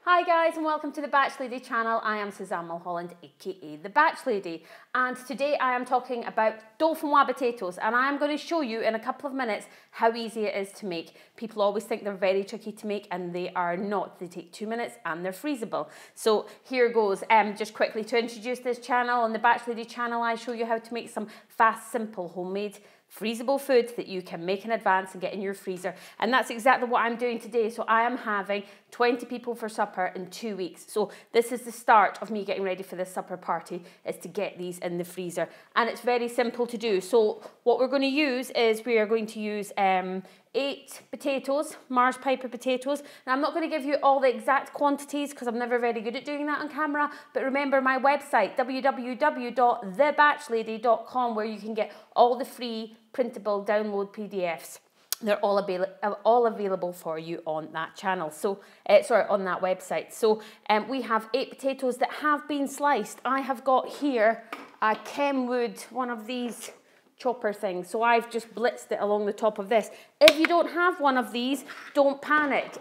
Hi guys and welcome to the Batch Lady channel. I am Suzanne Mulholland, aka the Batch Lady, and today I am talking about Dauphinoise potatoes, and I am going to show you in a couple of minutes how easy it is to make. People always think they're very tricky to make, and they are not. They take 2 minutes and they're freezable. So here goes. Just quickly to introduce this channel. On the Batch Lady channel I show you how to make some fast, simple, homemade freezable foods that you can make in advance and get in your freezer, and that's exactly what I'm doing today. So I am having 20 people for supper in 2 weeks, so this is the start of me getting ready for this supper party, is to get these in the freezer, and it's very simple to do. So what we're going to use is we are going to use 8 potatoes, Mars Piper potatoes. Now I'm not going to give you all the exact quantities because I'm never very good at doing that on camera, but remember my website www.thebatchlady.com, where you can get all the free printable download PDFs. They're all available for you on that channel. So, on that website. So we have 8 potatoes that have been sliced. I have got here a Kenwood, one of these chopper things. So I've just blitzed it along the top of this. If you don't have one of these, don't panic.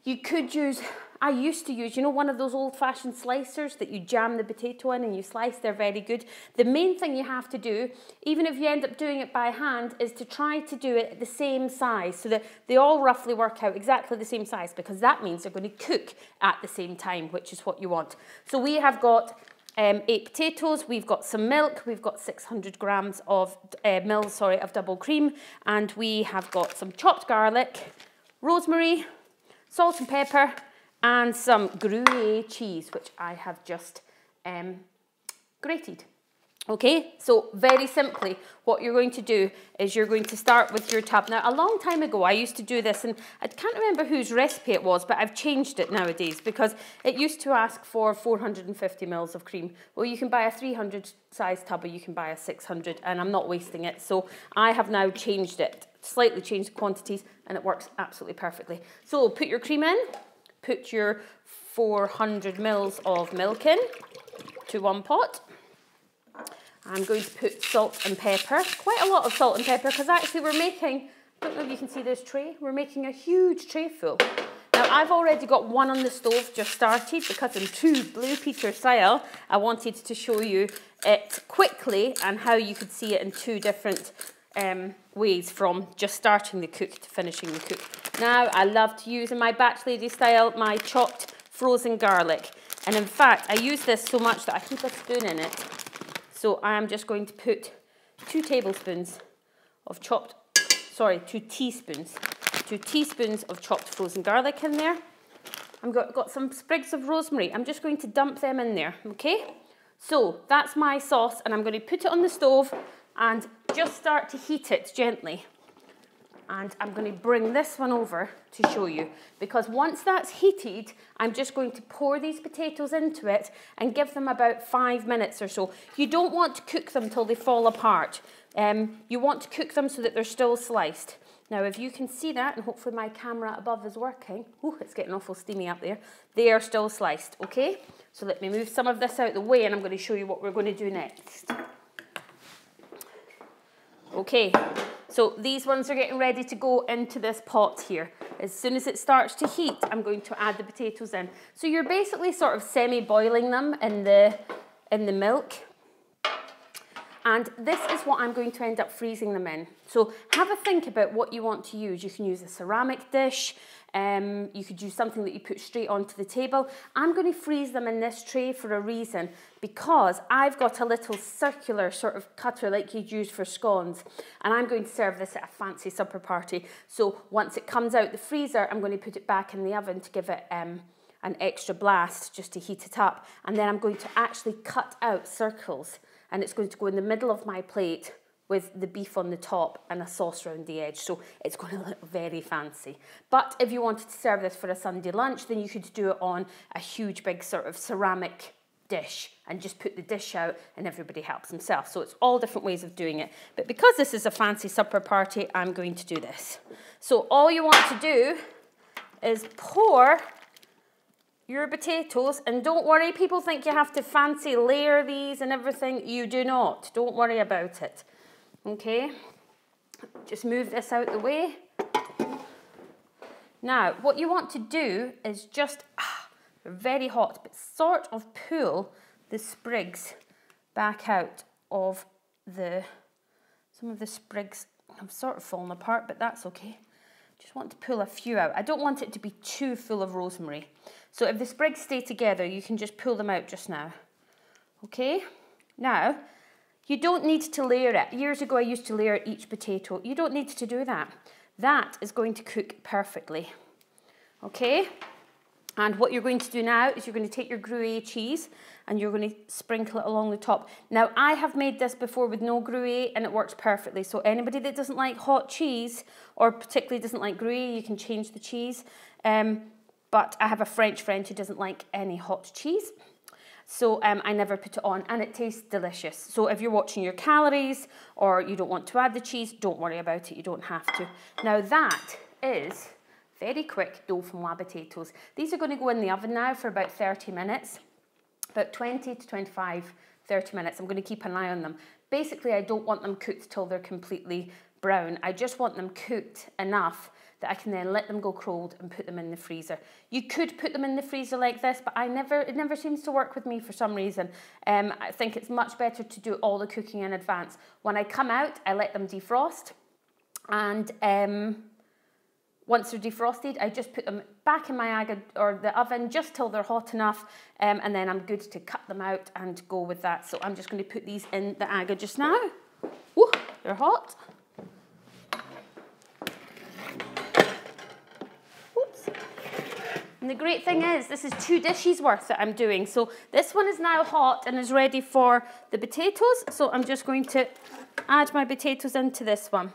You could use, I used to use, you know, one of those old-fashioned slicers that you jam the potato in and you slice. They're very good. The main thing you have to do, even if you end up doing it by hand, is to try to do it the same size so that they all roughly work out exactly the same size, because that means they're going to cook at the same time, which is what you want. So we have got 8 potatoes, we've got some milk, we've got 600 grams of of double cream, and we have got some chopped garlic, rosemary, salt and pepper, and some Gruyere cheese, which I have just grated. Okay, so very simply, what you're going to do is you're going to start with your tub. Now, a long time ago, I used to do this, and I can't remember whose recipe it was, but I've changed it nowadays because it used to ask for 450 mils of cream. Well, you can buy a 300 size tub, or you can buy a 600, and I'm not wasting it. So I have now changed it, slightly changed the quantities, and it works absolutely perfectly. So put your cream in, put your 400 mils of milk in to one pot. I'm going to put salt and pepper, quite a lot of salt and pepper, because actually we're making, I don't know if you can see this tray, we're making a huge tray full. Now I've already got one on the stove just started, because in true Blue Peter style, I wanted to show you it quickly and how you could see it in 2 different ways, from just starting the cook to finishing the cook. Now I love to use, in my Batch Lady style, my chopped frozen garlic, and in fact I use this so much that I keep a spoon in it. So I am just going to put 2 teaspoons of chopped frozen garlic in there. I've got some sprigs of rosemary. I'm just going to dump them in there, okay? So that's my sauce, and I'm going to put it on the stove and just start to heat it gently. And I'm going to bring this one over to show you, because once that's heated, I'm just going to pour these potatoes into it and give them about 5 minutes or so. You don't want to cook them till they fall apart. You want to cook them so that they're still sliced. Now, if you can see that, and hopefully my camera above is working. Ooh, it's getting awful steamy up there. They are still sliced, okay? So let me move some of this out of the way, and I'm going to show you what we're going to do next. Okay. So these ones are getting ready to go into this pot here. As soon as it starts to heat, I'm going to add the potatoes in. So you're basically sort of semi-boiling them in the milk. And this is what I'm going to end up freezing them in. So have a think about what you want to use. You can use a ceramic dish. You could use something that you put straight onto the table. I'm going to freeze them in this tray for a reason, because I've got a little circular sort of cutter like you'd use for scones, and I'm going to serve this at a fancy supper party. So once it comes out the freezer, I'm going to put it back in the oven to give it an extra blast, just to heat it up, and then I'm going to actually cut out circles, and it's going to go in the middle of my plate with the beef on the top and a sauce around the edge. So it's going to look very fancy. But if you wanted to serve this for a Sunday lunch, then you could do it on a huge big sort of ceramic dish and just put the dish out, and everybody helps themselves. So it's all different ways of doing it. But because this is a fancy supper party, I'm going to do this. So all you want to do is pour your potatoes, and don't worry, people think you have to fancy layer these and everything. You do not. Don't worry about it. Okay, just move this out the way. Now, what you want to do is just They're very hot, but sort of pull the sprigs back out of some of the sprigs have sort of fallen apart, but that's okay. Just want to pull a few out. I don't want it to be too full of rosemary. So if the sprigs stay together, you can just pull them out just now. Okay? Now, you don't need to layer it. Years ago, I used to layer each potato. You don't need to do that. That is going to cook perfectly. Okay? And what you're going to do now is you're going to take your Gruyere cheese and you're going to sprinkle it along the top. Now, I have made this before with no Gruyere and it works perfectly. So anybody that doesn't like hot cheese or particularly doesn't like Gruyere, you can change the cheese. But I have a French friend who doesn't like any hot cheese. So I never put it on and it tastes delicious. So if you're watching your calories or you don't want to add the cheese, don't worry about it. You don't have to. Now that is very quick Dauphinoise potatoes. These are going to go in the oven now for about 30 minutes. About 20 to 25, 30 minutes. I'm going to keep an eye on them. Basically, I don't want them cooked till they're completely brown. I just want them cooked enough that I can then let them go cold and put them in the freezer. You could put them in the freezer like this, but it never seems to work with me for some reason. I think it's much better to do all the cooking in advance. When I come out, I let them defrost, and once they're defrosted, I just put them back in my or the oven just till they're hot enough, and then I'm good to cut them out and go with that. So I'm just going to put these in the aga just now. Ooh, they're hot. Oops. And the great thing is, this is 2 dishes worth that I'm doing. So this one is now hot and is ready for the potatoes. So I'm just going to add my potatoes into this one.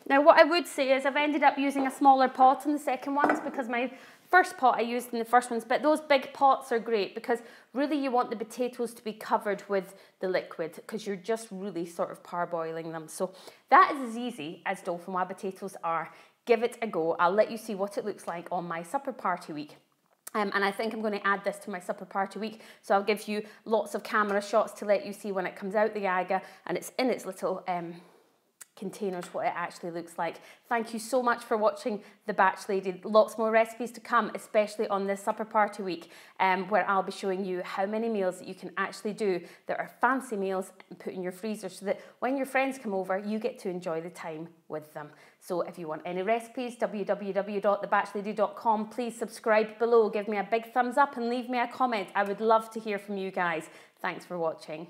Now what I would say is I've ended up using a smaller pot in the second ones because my first pot I used in the first ones, but those big pots are great because really you want the potatoes to be covered with the liquid because you're just really sort of parboiling them. So that is as easy as Dauphinoise potatoes are. Give it a go. I'll let you see what it looks like on my supper party week. And I think I'm going to add this to my supper party week. So I'll give you lots of camera shots to let you see when it comes out the aga and it's in its little containers what it actually looks like. Thank you so much for watching The Batch Lady. Lots more recipes to come, especially on this supper party week, where I'll be showing you how many meals that you can actually do that are fancy meals and put in your freezer so that when your friends come over, you get to enjoy the time with them. So if you want any recipes, www.thebatchlady.com. Please subscribe below, give me a big thumbs up and leave me a comment. I would love to hear from you guys. Thanks for watching.